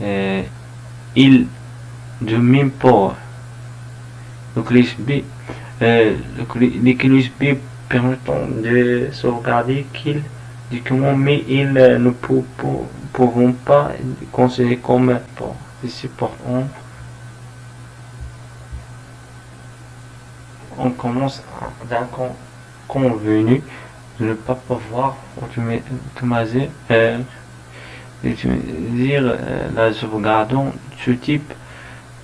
il de même port. Les clés USB, les clés USB permettent de sauvegarder qu'ils documents, mais ils ne pourront pas considérer comme port. Ici, on commence d'un convenu de ne pas pouvoir automatiser la sauvegarde. Ce type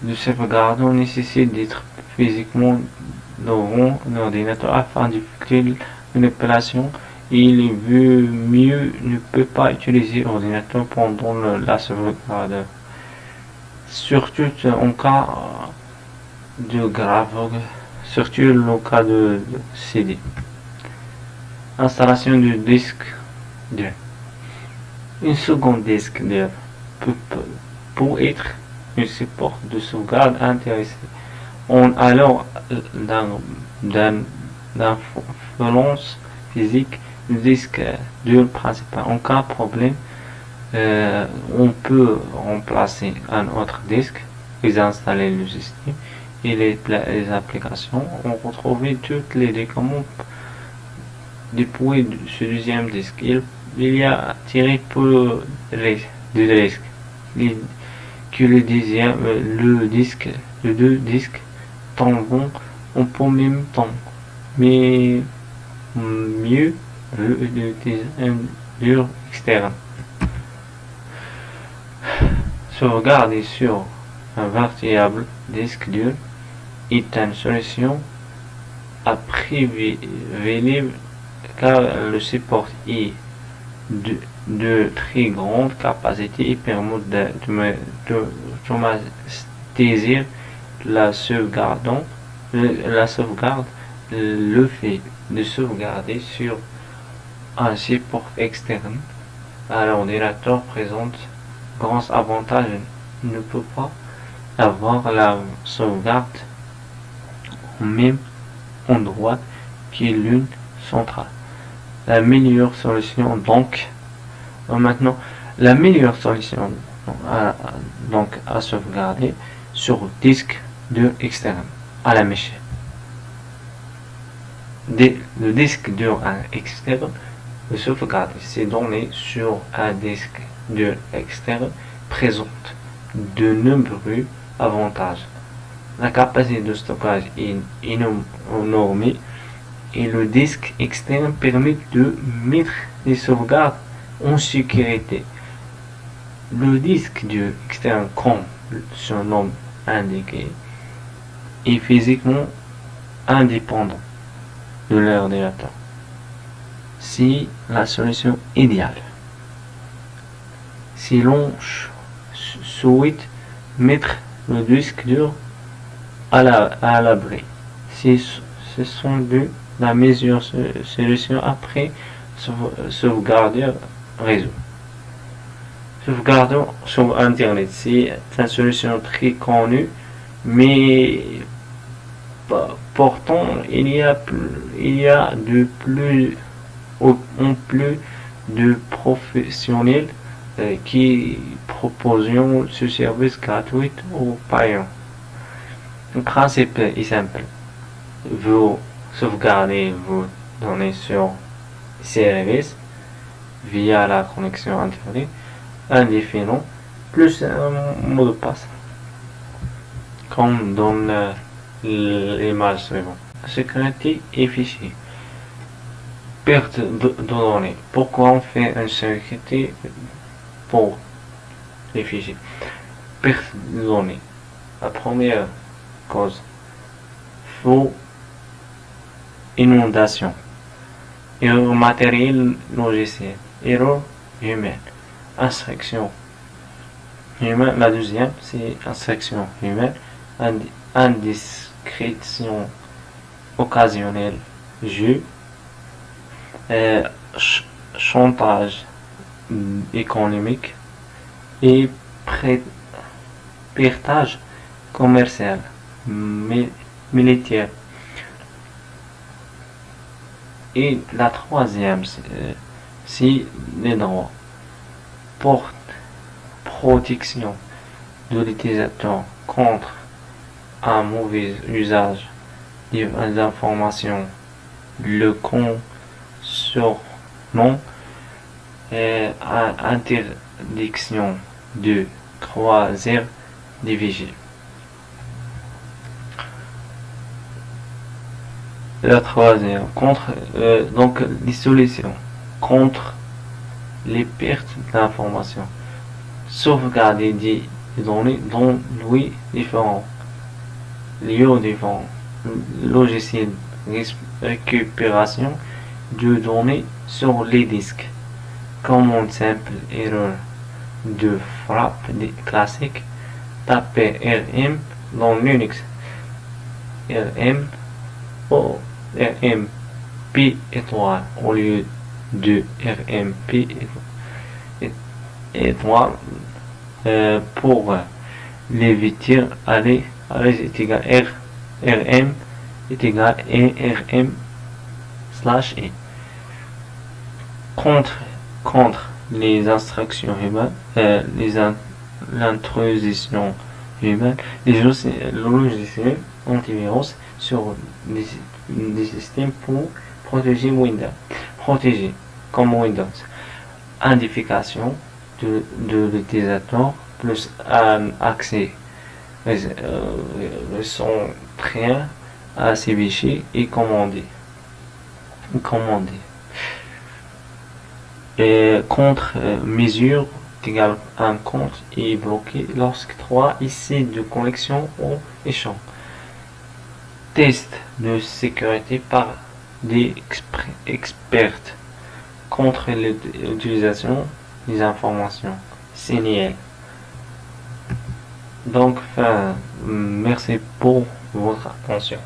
de sauvegarde nécessite d'être physiquement devant l'ordinateur afin d'effectuer l'opération. Il veut mieux ne peut pas utiliser l'ordinateur pendant la sauvegarde, surtout en cas de grave, surtout le cas de CD. Installation du disque dur. Une seconde disque dur peut être un support de sauvegarde intéressé. On alors d'influence physique du disque dur principal. En cas de problème, on peut remplacer un autre disque, désinstaller le système et les applications. On retrouve toutes les documents depuis ce deuxième disque. Il y a tiré pour le risque que le deux disques tombent en même temps, mais mieux d'utiliser un dur externe. Sauvegarder sur un véritable disque dur est une solution à privilégier car le support est de très grande capacité et permet d'automatiser la sauvegarde. Le fait de sauvegarder sur un support externe à l'ordinateur présente grands avantages. Il ne peut pas avoir la sauvegarde au même endroit que l'une centrale. La meilleure solution la meilleure solution à sauvegarder sur disque dur externe à la machine. Le disque dur externe de sauvegarder ces données sur un disque dur externe présente de nombreux avantages. La capacité de stockage est énorme et le disque externe permet de mettre les sauvegardes en sécurité. Le disque dur externe, comme son nom indiqué, est physiquement indépendant de l'ordinateur. C'est la solution idéale. Si l'on souhaite mettre le disque dur à l'abri, ce sont la meilleure solution après sauvegarder réseau. Sauvegarder sur Internet, c'est une solution très connue, mais pourtant il y a de plus en plus de professionnels qui proposent ce service gratuit ou payant. Le principe est simple. Vous sauvegardez vos données sur service via la connexion Internet indéfinie plus un mot de passe, comme dans l'image suivante. Sécurité et fichiers. Perte de données. Pourquoi on fait une sécurité pour les fichiers? Perte de données. La première cause, faux inondation, erreur matérielle logicielle, erreur humaine, instruction humaine. La deuxième, c'est instruction humaine, indiscrétion occasionnelle, jeu, chantage économique et piratage commercial, militaire. Et la troisième, c'est les droits. protection de l'utilisateur contre un mauvais usage des informations, le contournement et interdiction de croiser des vigiles. La troisième, donc les solutions contre les pertes d'informations. Sauvegarder des données dans les différents lieux différents. Logiciel récupération de données sur les disques. Commande simple erreur de frappe classique. Taper RM dans Linux. RM P étoile au lieu de RMP étoile pour l'éviter aller est égal RM est égal RM slash E. Contre les instructions humaines, l'intrusion humaine, les logiciels antivirus sur des systèmes pour protéger Windows. Protéger comme Windows. Identification de l'utilisateur plus un accès recentré à ces fichiers et commander. Et contre-mesure égale un compte est bloqué lorsque 3 IC de connexion ont échoué. Test de sécurité par des experts contre l'utilisation des informations signalées. Donc, merci pour votre attention.